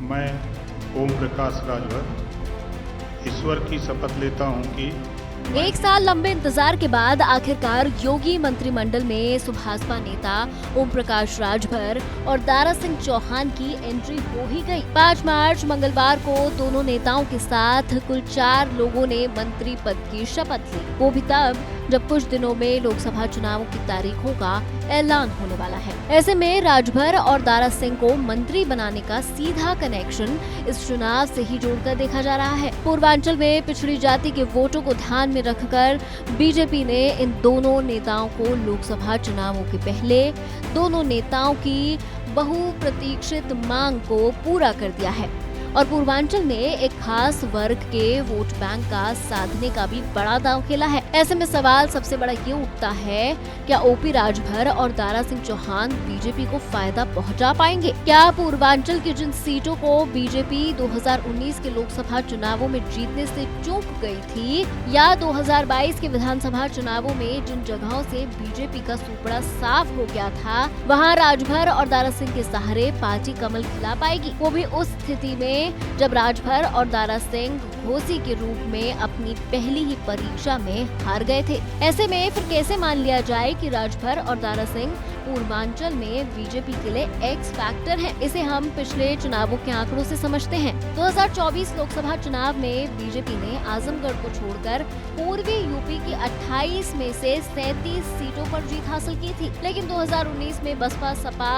मैं ओम प्रकाश राजभर ईश्वर की शपथ लेता हूं कि एक साल लंबे इंतजार के बाद आखिरकार योगी मंत्रिमंडल में सुभाषपा नेता ओम प्रकाश राजभर और दारा सिंह चौहान की एंट्री हो ही गई। 5 मार्च मंगलवार को दोनों नेताओं के साथ कुल 4 लोगों ने मंत्री पद की शपथ ली, वो भी तब जब कुछ दिनों में लोकसभा चुनावों की तारीखों का ऐलान होने वाला है। ऐसे में राजभर और दारा सिंह को मंत्री बनाने का सीधा कनेक्शन इस चुनाव से ही जोड़कर देखा जा रहा है। पूर्वांचल में पिछड़ी जाति के वोटों को ध्यान में रखकर बीजेपी ने इन दोनों नेताओं को लोकसभा चुनावों के पहले दोनों नेताओं की बहुप्रतीक्षित मांग को पूरा कर दिया है और पूर्वांचल में एक खास वर्ग के वोट बैंक का साधने का भी बड़ा दांव खेला है। ऐसे में सवाल सबसे बड़ा ये उठता है, क्या ओपी राजभर और दारा सिंह चौहान बीजेपी को फायदा पहुंचा पाएंगे? क्या पूर्वांचल की जिन सीटों को बीजेपी 2019 के लोकसभा चुनावों में जीतने से चूक गई थी या 2022 के विधानसभा चुनावों में जिन जगहों से बीजेपी का सुपड़ा साफ हो गया था, वहाँ राजभर और दारा सिंह के सहारे पार्टी कमल खिला पाएगी? वो भी उस स्थिति में जब राजभर और दारा सिंह घोसी के रूप में अपनी पहली ही परीक्षा में हार गए थे। ऐसे में फिर कैसे मान लिया जाए कि राजभर और दारा सिंह पूर्वांचल में बीजेपी के लिए एक्स फैक्टर है? इसे हम पिछले चुनावों के आंकड़ों से समझते हैं। 2024 लोकसभा चुनाव में बीजेपी ने आजमगढ़ को छोड़कर पूर्वी यूपी की 28 में से 37 सीटों पर जीत हासिल की थी, लेकिन 2019 में बसपा, सपा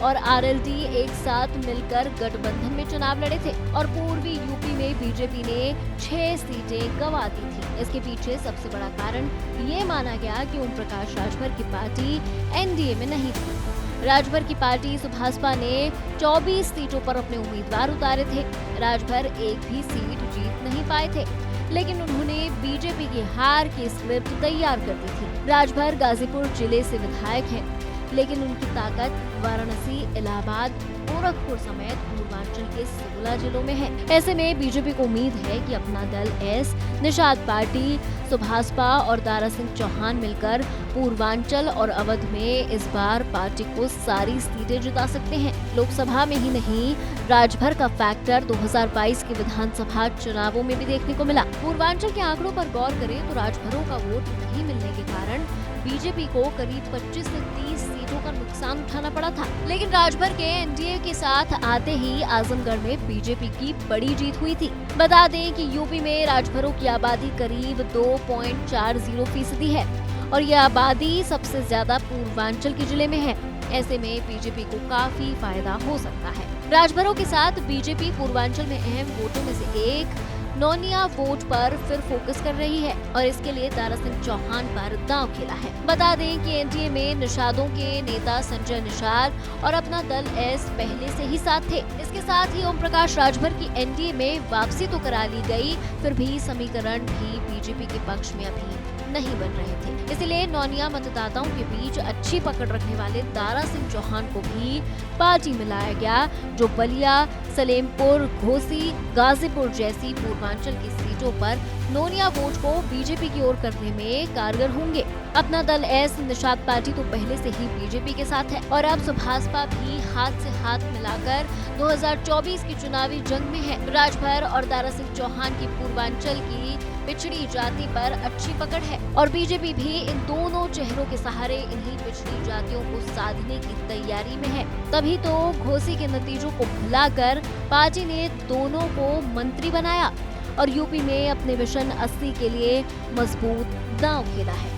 और आरएलडी एक साथ मिलकर गठबंधन में चुनाव लड़े थे और पूर्वी यूपी में बीजेपी ने 6 सीटें गंवा दी थी। इसके पीछे सबसे बड़ा कारण ये माना गया कि ओम प्रकाश राजभर की पार्टी एनडीए में नहीं थी। राजभर की पार्टी सुभाषपा ने 24 सीटों पर अपने उम्मीदवार उतारे थे। राजभर एक भी सीट जीत नहीं पाए थे, लेकिन उन्होंने बीजेपी की हार की स्क्रिप्ट तैयार कर दी थी। राजभर गाजीपुर जिले से विधायक हैं, लेकिन उनकी ताकत वाराणसी, इलाहाबाद, गोरखपुर समेत पूर्वांचल के 16 जिलों में है। ऐसे में बीजेपी को उम्मीद है कि अपना दल एस, निषाद पार्टी, सुभाषपा और दारा सिंह चौहान मिलकर पूर्वांचल और अवध में इस बार पार्टी को सारी सीटें जिता सकते हैं। लोकसभा में ही नहीं, राजभर का फैक्टर 2022 के विधानसभा चुनावों में भी देखने को मिला। पूर्वांचल के आंकड़ों पर गौर करें तो राजभरों का वोट नहीं मिलने के कारण बीजेपी को करीब 25 से 30 सीटों का नुकसान उठाना पड़ा था, लेकिन राजभर के एनडीए के साथ आते ही आजमगढ़ में बीजेपी की बड़ी जीत हुई थी। बता दें कि यूपी में राजभरों की आबादी करीब 2.40% है और यह आबादी सबसे ज्यादा पूर्वांचल के जिले में है। ऐसे में बीजेपी को काफी फायदा हो सकता है। राजभरों के साथ बीजेपी पूर्वांचल में अहम वोटों में से एक नौनिया वोट पर फिर फोकस कर रही है और इसके लिए दारा सिंह चौहान पर दांव खेला है। बता दें कि एनडीए में निषादों के नेता संजय निषाद और अपना दल एस पहले से ही साथ थे। इसके साथ ही ओम प्रकाश राजभर की एनडीए में वापसी तो करा ली गई, फिर भी समीकरण भी बीजेपी के पक्ष में अभी नहीं बन रहे थे। इसलिए नौनिया मतदाताओं के बीच अच्छी पकड़ रखने वाले दारा सिंह चौहान को भी पार्टी में लाया गया, जो बलिया, सलेमपुर, घोसी, गाजीपुर जैसी पूर्वांचल की सीटों पर नौनिया वोट को बीजेपी की ओर करने में कारगर होंगे। अपना दल एस, निषाद पार्टी तो पहले से ही बीजेपी के साथ है और अब सुभाषपा भी हाथ से हाथ मिलाकर 2024 की चुनावी जंग में है। राजभर और दारा सिंह चौहान की पूर्वांचल की पिछड़ी जाति पर अच्छी पकड़ है और बीजेपी भी इन दोनों चेहरों के सहारे इन्हीं पिछड़ी जातियों को साधने की तैयारी में है। तभी तो घोसी के नतीजों को भुलाकर पार्टी ने दोनों को मंत्री बनाया और यूपी में अपने मिशन 80 के लिए मजबूत दांव खेला है।